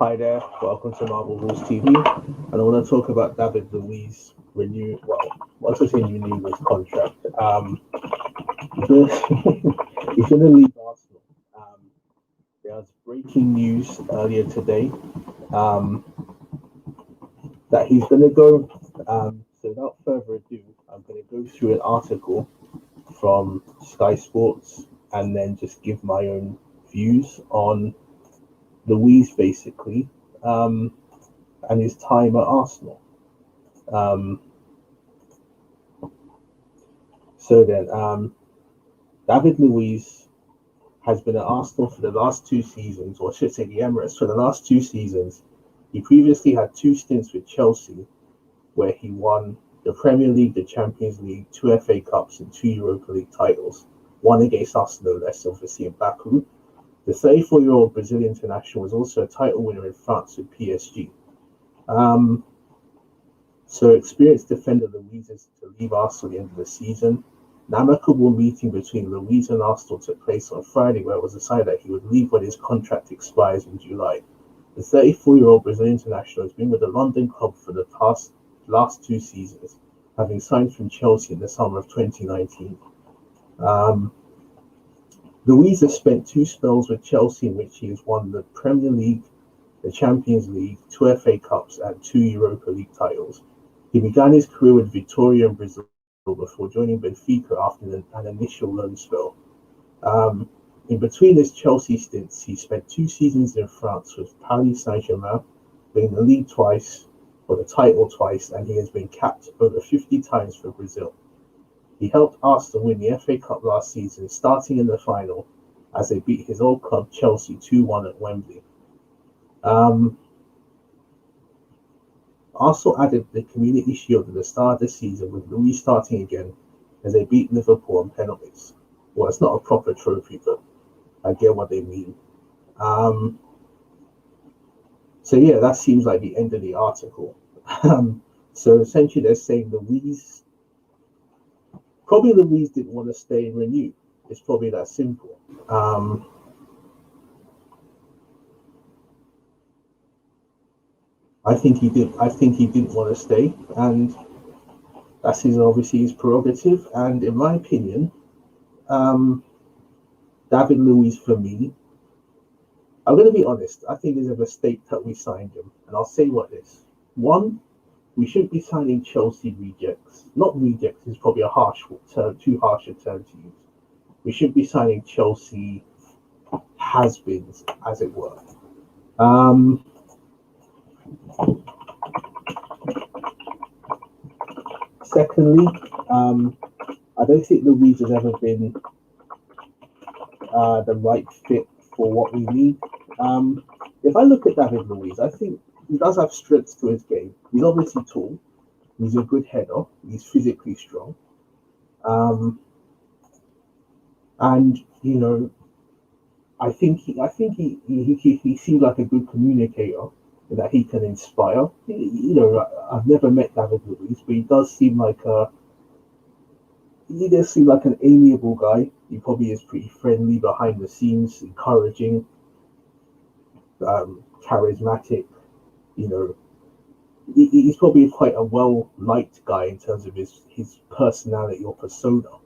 Hi there, welcome to Marvel Rules TV, and I want to talk about David Luiz renew. Well, what's I say renew his contract? He's gonna, he's gonna leave Arsenal. There was breaking news earlier today um, that he's gonna go. So without further ado, I'm gonna go through an article from Sky Sports and then just give my own views on Luiz, basically. Um, and his time at Arsenal. Um, David Luiz has been at Arsenal for the last 2 seasons, or I should say the Emirates for the last 2 seasons. He previously had 2 stints with Chelsea, where he won the Premier League, the Champions League, 2 FA Cups, and 2 Europa League titles. One against Arsenal, less obviously in Baku. The 34-year-old Brazilian international was also a title winner in France with PSG. So experienced defender Luiz is to leave Arsenal at the end of the season. An amicable meeting between Luiz and Arsenal took place on Friday, where it was decided that he would leave when his contract expires in July. The 34-year-old Brazilian international has been with the London club for the last 2 seasons, having signed from Chelsea in the summer of 2019. Luiz has spent 2 spells with Chelsea in which he has won the Premier League, the Champions League, 2 FA Cups, and 2 Europa League titles. He began his career with Vitória in Brazil before joining Benfica after an initial loan spell. In between his Chelsea stints, he spent 2 seasons in France with Paris Saint-Germain, winning the league twice, or the title twice, and he has been capped over 50 times for Brazil. He helped Arsenal win the FA Cup last season, starting in the final as they beat his old club Chelsea 2-1 at Wembley. Arsenal added the Community Shield at the start of the season, with Luiz starting again as they beat Liverpool on penalties. Well, it's not a proper trophy, but I get what they mean. So yeah, that seems like the end of the article. So essentially they're saying Luiz didn't want to stay and renew. It's probably that simple. I think he didn't want to stay, and that's obviously his prerogative. And in my opinion, David Luiz, for me, I'm going to be honest, I think it's a mistake that we signed him, and I'll say what is. One, we shouldn't be signing Chelsea rejects. Not rejects is probably a harsh term, too harsh a term to use. We should be signing Chelsea has-beens, as it were. Secondly, I don't think Luiz has ever been the right fit for what we need. If I look at David Luiz, I think he does have strengths to his game. He's obviously tall. He's a good header. He's physically strong. And I think he seems like a good communicator, that he can inspire. I've never met David Luiz, but he does seem like an amiable guy. He probably is pretty friendly behind the scenes, encouraging, charismatic. He's probably quite a well-liked guy in terms of his personality or persona.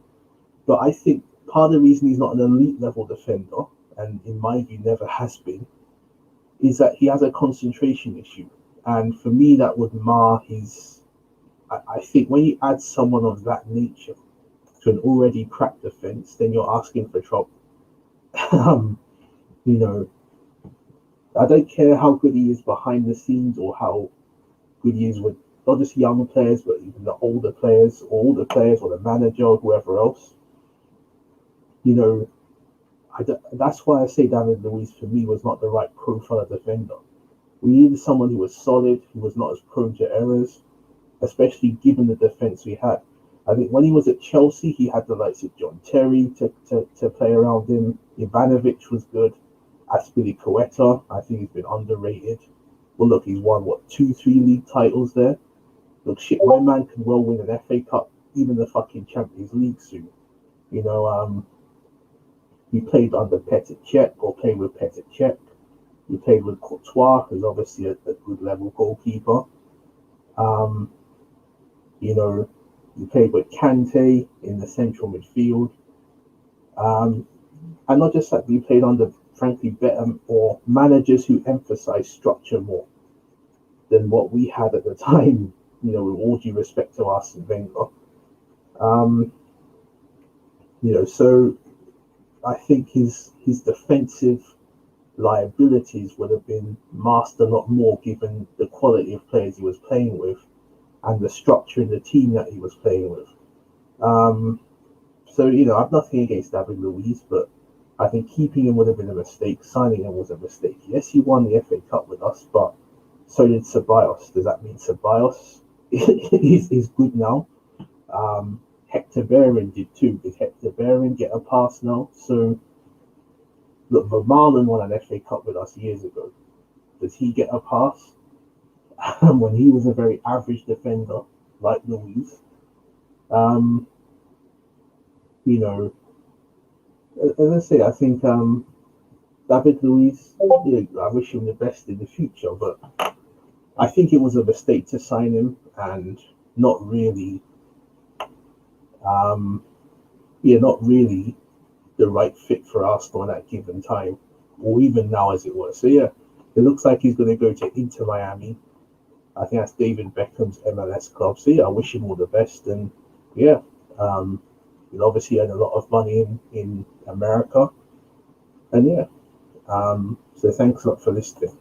But I think part of the reason he's not an elite level defender, and in my view never has been, is that he has a concentration issue. And for me, that would mar his... I think when you add someone of that nature to an already cracked defense, then you're asking for trouble. I don't care how good he is behind the scenes or how good he is with not just young players, but even the older players, or all the players, or the manager, or whoever else. That's why I say David Luiz, for me, was not the right profile defender. We needed someone who was solid, who was not as prone to errors, especially given the defense we had. I think when he was at Chelsea, he had the likes of John Terry to play around him. Ivanovic was good. Azpilicueta, I think he's been underrated. Well, look, he's won, 2-3 league titles there? Look, shit, my man can well win an FA Cup, even the fucking Champions League soon. He played under Petr Cech, or played with Petr Cech. You played with Courtois, who's obviously a good level goalkeeper. Um, you know, you played with Kante in the central midfield. Um, and not just that, you played under, frankly, better or managers who emphasize structure more than what we had at the time, with all due respect to us and Wenger. Um, so I think his defensive liabilities would have been masked a lot more given the quality of players he was playing with and the structure in the team that he was playing with. Um, so, I've nothing against David Luiz, but I think keeping him would have been a mistake. Signing him was a mistake. Yes, he won the FA Cup with us, but so did Ceballos. Does that mean Ceballos is good now? Hector Bellerin did too. Did Hector Bellerin get a pass now? So, look, Vermaelen won an FA Cup with us years ago. Does he get a pass? When he was a very average defender, like Luiz. Um, you know, as I say, I think David Luiz, I wish him the best in the future, but I think it was a mistake to sign him and not really, not really the right fit for Arsenal at that given time, or even now as it was. So yeah, it looks like he's going to go to Inter Miami. I think that's David Beckham's MLS club. So yeah, I wish him all the best, and yeah, he'll obviously earn a lot of money in America, and yeah. So thanks a lot for listening.